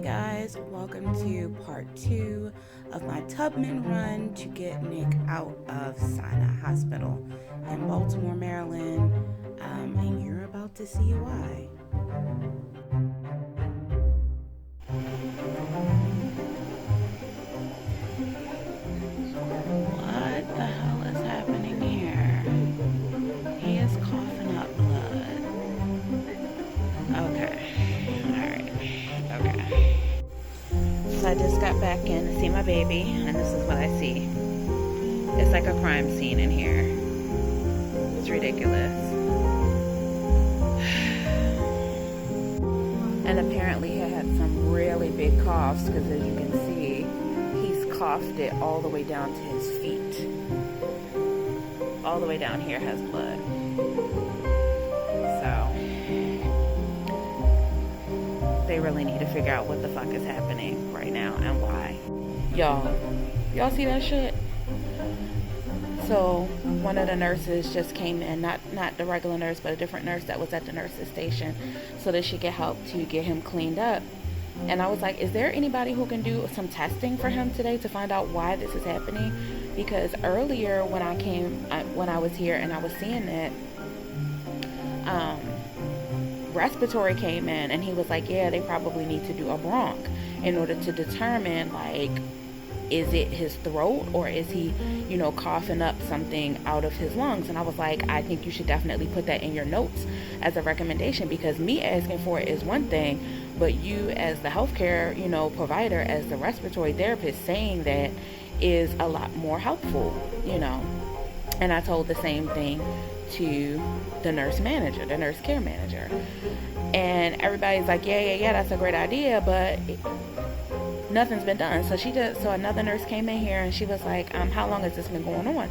guys, welcome to part 2 of my Tubman Run to get Nick out of Sinai Hospital in Baltimore, Maryland, and you're about to see why. What the hell is happening here? He is coughing up blood. Okay, alright, okay. So I just got back in to see my baby, and this is what I see. It's like a crime scene in here. It's ridiculous. And apparently he had some really big coughs, because as you can see, he's coughed it all the way down to his feet. All the way down here has blood. So they really need to figure out what the fuck is happening right now and why. Y'all see that shit? So one of the nurses just came in, not the regular nurse, but a different nurse that was at the nurse's station, so that she could help to get him cleaned up. And I was like, is there anybody who can do some testing for him today to find out why this is happening? Because earlier when I was here and I was seeing it, respiratory came in, and he was like, yeah, they probably need to do a bronch in order to determine, like, is it his throat, or is he, coughing up something out of his lungs? And I was like, I think you should definitely put that in your notes as a recommendation, because me asking for it is one thing, but you as the healthcare, provider, as the respiratory therapist, saying that is a lot more helpful, And I told the same thing to the nurse care manager. And everybody's like, yeah, that's a great idea, but nothing's been done. So another nurse came in here, and she was like, how long has this been going on?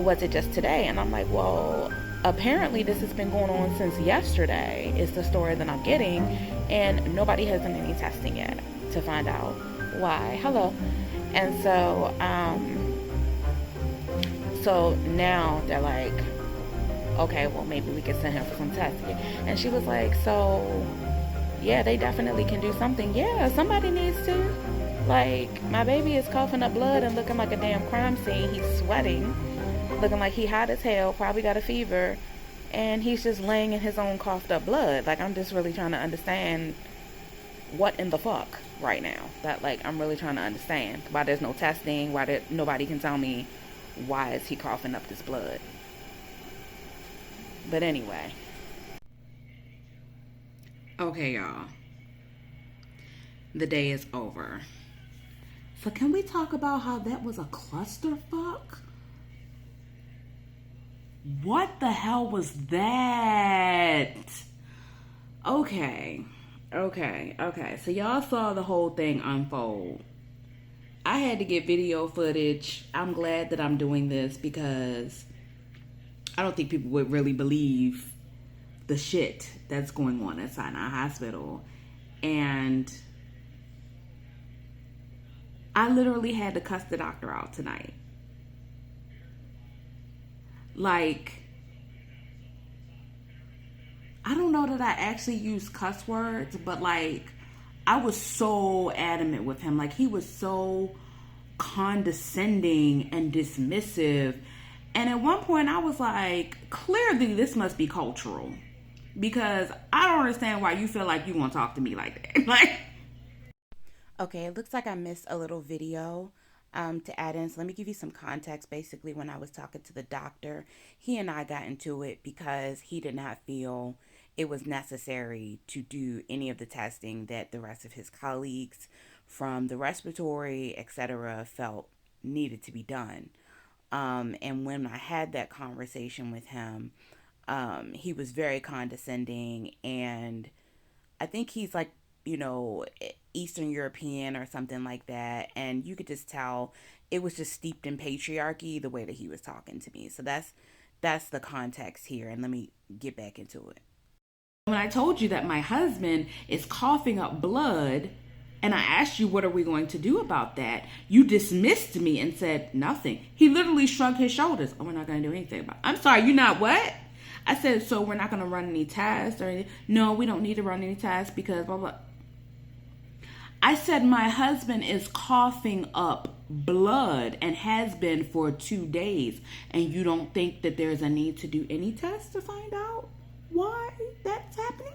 Was it just today? And I'm like, well, apparently this has been going on since yesterday, is the story that I'm getting, and nobody has done any testing yet to find out why. Hello. And so now they're like, okay, well, maybe we could send him for some testing. And she was like, so yeah, they definitely can do something. Yeah, somebody needs to. Like, my baby is coughing up blood and looking like a damn crime scene. He's sweating, looking like he hot as hell, probably got a fever, and he's just laying in his own coughed up blood. Like, I'm just really trying to understand what in the fuck right now. I'm really trying to understand why there's no testing, why nobody can tell me why is he coughing up this blood. But anyway. Okay, y'all. The day is over. So can we talk about how that was a clusterfuck? What the hell was that? Okay. So y'all saw the whole thing unfold. I had to get video footage. I'm glad that I'm doing this, because I don't think people would really believe the shit that's going on at Sinai Hospital. And I literally had to cuss the doctor out tonight. Like, I don't know that I actually used cuss words, but I was so adamant with him. Like, he was so condescending and dismissive. And at one point I was like, clearly this must be cultural, because I don't understand why you feel like you want to talk to me like that. Okay, it looks like I missed a little video to add in. So let me give you some context. Basically, when I was talking to the doctor, he and I got into it because he did not feel it was necessary to do any of the testing that the rest of his colleagues from the respiratory, etc., felt needed to be done. And when I had that conversation with him, he was very condescending, and I think he's like, Eastern European or something like that. And you could just tell it was just steeped in patriarchy, the way that he was talking to me. So that's the context here. And let me get back into it. When I told you that my husband is coughing up blood, and I asked you, what are we going to do about that? You dismissed me and said nothing. He literally shrugged his shoulders. Oh, we're not going to do anything about it. I'm sorry, you're not what? I said, so we're not going to run any tests or anything? No, we don't need to run any tests because blah, blah. I said, my husband is coughing up blood and has been for 2 days. And you don't think that there's a need to do any tests to find out why that's happening?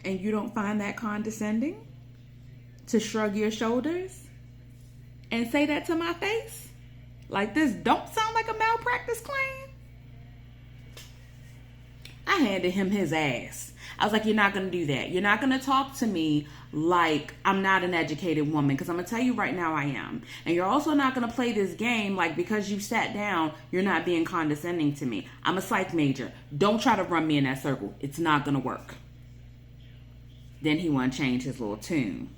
And you don't find that condescending to shrug your shoulders and say that to my face? Like, this don't sound like a malpractice claim? I handed him his ass. I was like, you're not going to do that. You're not going to talk to me like I'm not an educated woman, because I'm going to tell you right now I am. And you're also not going to play this game like because you sat down, you're not being condescending to me. I'm a psych major. Don't try to run me in that circle. It's not going to work. Then he want to change his little tune.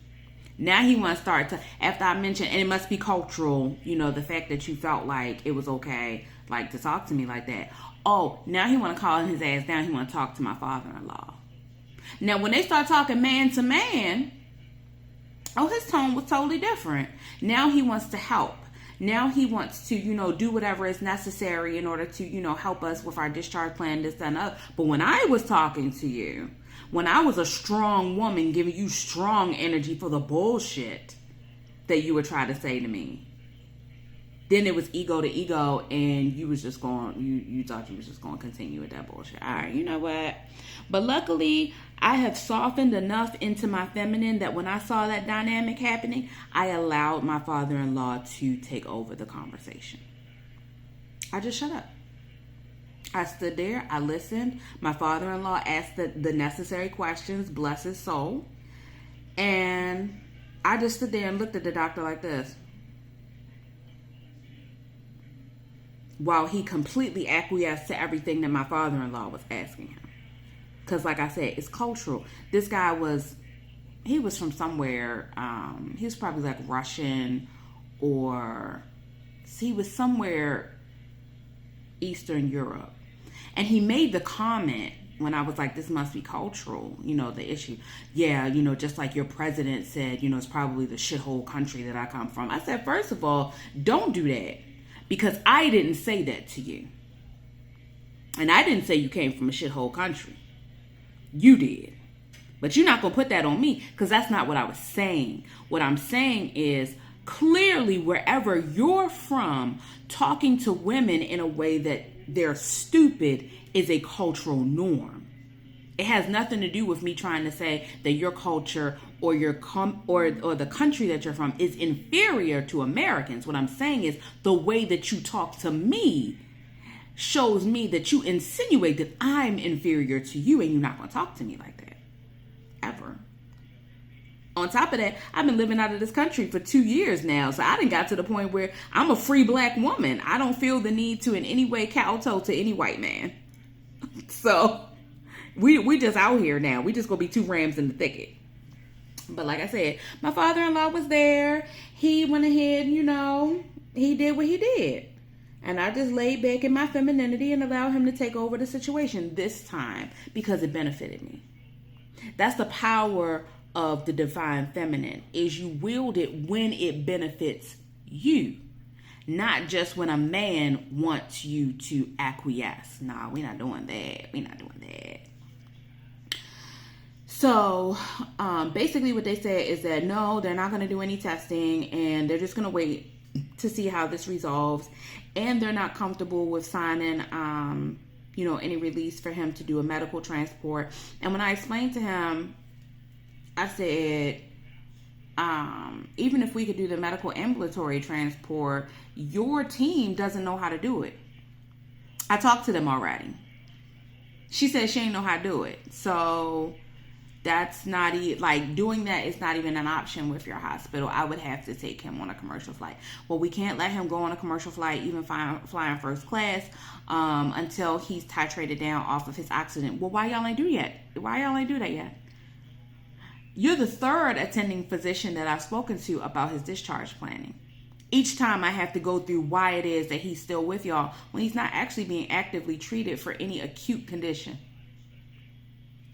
Now he want to start to, after I mentioned, and it must be cultural, you know, the fact that you felt like it was okay, like, to talk to me like that. Oh, now he want to call his ass down. He want to talk to my father-in-law. Now, when they start talking man to man, oh, his tone was totally different. Now he wants to help. Now he wants to, you know, do whatever is necessary in order to, you know, help us with our discharge plan, this, that, and other. But when I was talking to you, when I was a strong woman giving you strong energy for the bullshit that you would try to say to me, then it was ego to ego, and you was just going, you thought you was just going to continue with that bullshit. All right, you know what? But luckily, I have softened enough into my feminine that when I saw that dynamic happening, I allowed my father-in-law to take over the conversation. I just shut up. I stood there, I listened. My father-in-law asked the necessary questions, bless his soul. And I just stood there and looked at the doctor like this, while he completely acquiesced to everything that my father-in-law was asking him. Because like I said, it's cultural. This guy he was from somewhere, he was probably like Russian, or he was somewhere Eastern Europe. And he made the comment when I was like, this must be cultural, you know, the issue. Yeah, you know, just like your president said, you know, it's probably the shithole country that I come from. I said, first of all, don't do that, because I didn't say that to you. And I didn't say you came from a shithole country. You did. But you're not going to put that on me, because that's not what I was saying. What I'm saying is, clearly wherever you're from, talking to women in a way that they're stupid is a cultural norm. It has nothing to do with me trying to say that your culture or or the country that you're from is inferior to Americans. What I'm saying is the way that you talk to me shows me that you insinuate that I'm inferior to you, and you're not going to talk to me like that. Ever. On top of that, I've been living out of this country for 2 years now. So I done got to the point where I'm a free black woman. I don't feel the need to in any way kowtow to any white man. So we just out here now. We just gonna be two rams in the thicket. But like I said, my father-in-law was there. He went ahead, you know, he did what he did. And I just laid back in my femininity and allowed him to take over the situation this time, because it benefited me. That's the power of the divine feminine, is you wield it when it benefits you, not just when a man wants you to acquiesce. Nah, we're not doing that. We're not doing that. So basically what they said is that no, they're not going to do any testing, and they're just going to wait to see how this resolves. And they're not comfortable with signing any release for him to do a medical transport. And when I explained to him, I said, even if we could do the medical ambulatory transport, your team doesn't know how to do it. I talked to them already. She said she ain't know how to do it. So that's not doing that is not even an option with your hospital. I would have to take him on a commercial flight. Well, we can't let him go on a commercial flight, even flying first class, until he's titrated down off of his oxygen. Well, why y'all ain't do yet? Why y'all ain't do that yet? You're the third attending physician that I've spoken to about his discharge planning. Each time I have to go through why it is that he's still with y'all when he's not actually being actively treated for any acute condition.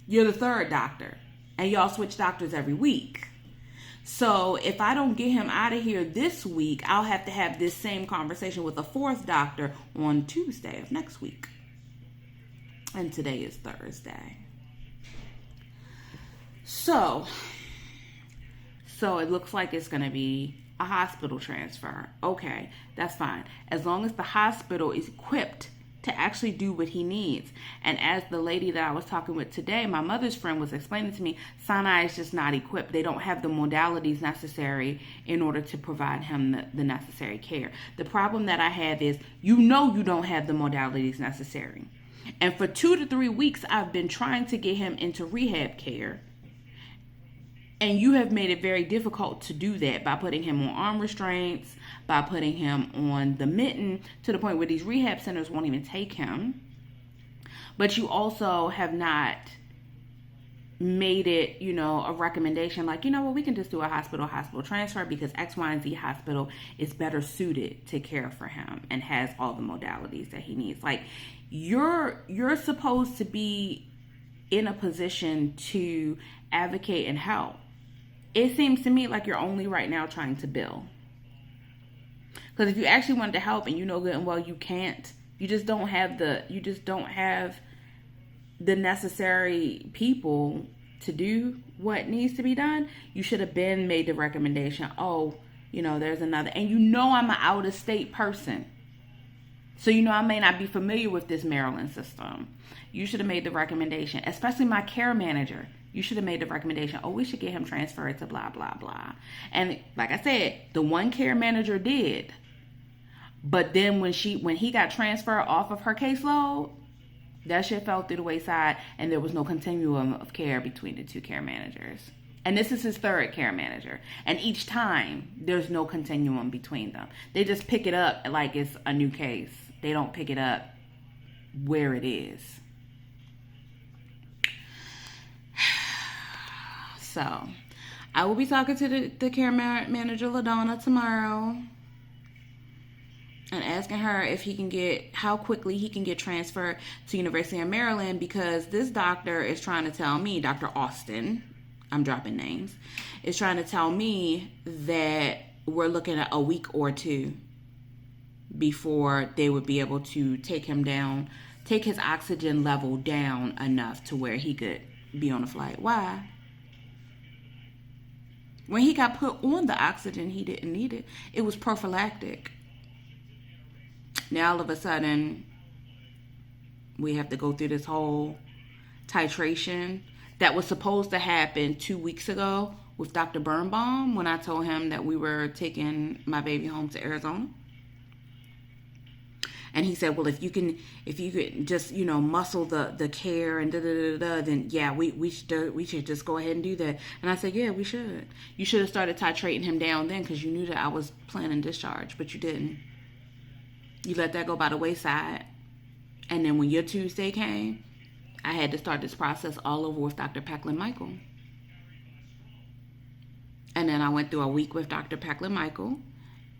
You're the third doctor, and y'all switch doctors every week. So if I don't get him out of here this week, I'll have to have this same conversation with a fourth doctor on Tuesday of next week. And today is Thursday. So it looks like it's going to be a hospital transfer. Okay, that's fine. As long as the hospital is equipped to actually do what he needs. And as the lady that I was talking with today, my mother's friend, was explaining to me, Sinai is just not equipped. They don't have the modalities necessary in order to provide him the necessary care. The problem that I have is, you don't have the modalities necessary. And for 2 to 3 weeks, I've been trying to get him into rehab care. And you have made it very difficult to do that by putting him on arm restraints, by putting him on the mitten, to the point where these rehab centers won't even take him. But you also have not made it, a recommendation like, we can just do a hospital transfer because X, Y, and Z hospital is better suited to care for him and has all the modalities that he needs. Like, you're supposed to be in a position to advocate and help. It seems to me like you're only right now trying to bill. Because if you actually wanted to help and you know good and well you can't, you just don't have the necessary people to do what needs to be done, you should have been made the recommendation, there's another. And I'm an out-of-state person. So I may not be familiar with this Maryland system. You should have made the recommendation, especially my care manager. You should have made the recommendation, we should get him transferred to blah, blah, blah. And like I said, the one care manager did. But then when he got transferred off of her caseload, that shit fell through the wayside, and there was no continuum of care between the two care managers. And this is his third care manager. And each time, there's no continuum between them. They just pick it up like it's a new case. They don't pick it up where it is. So, I will be talking to the care manager, LaDonna, tomorrow, and asking her how quickly he can get transferred to University of Maryland, because this doctor is trying to tell me, Dr. Austin, I'm dropping names, is trying to tell me that we're looking at a week or two before they would be able to take his oxygen level down enough to where he could be on a flight. Why? When he got put on the oxygen, he didn't need it. It was prophylactic. Now, all of a sudden, we have to go through this whole titration that was supposed to happen 2 weeks ago with Dr. Birnbaum, when I told him that we were taking my baby home to Arizona. And he said, well, if you could just, muscle the care and then yeah, we should just go ahead and do that. And I said, yeah, we should. You should have started titrating him down then, because you knew that I was planning discharge, but you didn't. You let that go by the wayside. And then when your Tuesday came, I had to start this process all over with Dr. Pecklin Michael. And then I went through a week with Dr. Pecklin Michael.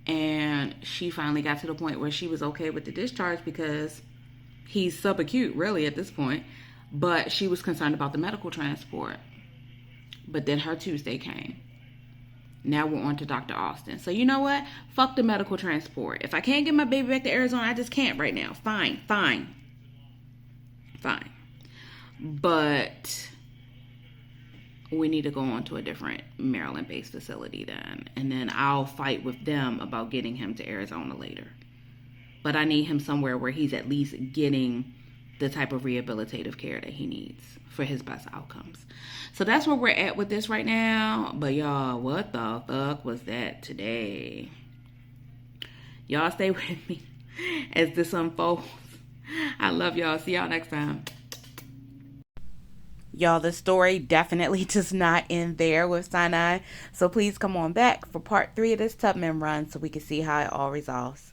And she finally got to the point where she was okay with the discharge, because he's subacute, really, at this point. But she was concerned about the medical transport. But then her Tuesday came. Now we're on to Dr. Austin. So you know what? Fuck the medical transport. If I can't get my baby back to Arizona, I just can't right now. Fine. But we need to go on to a different Maryland-based facility then. And then I'll fight with them about getting him to Arizona later. But I need him somewhere where he's at least getting the type of rehabilitative care that he needs for his best outcomes. So that's where we're at with this right now. But y'all, what the fuck was that today? Y'all stay with me as this unfolds. I love y'all. See y'all next time. Y'all, the story definitely does not end there with Sinai. So please come on back for part 3 of this Tubman Run so we can see how it all resolves.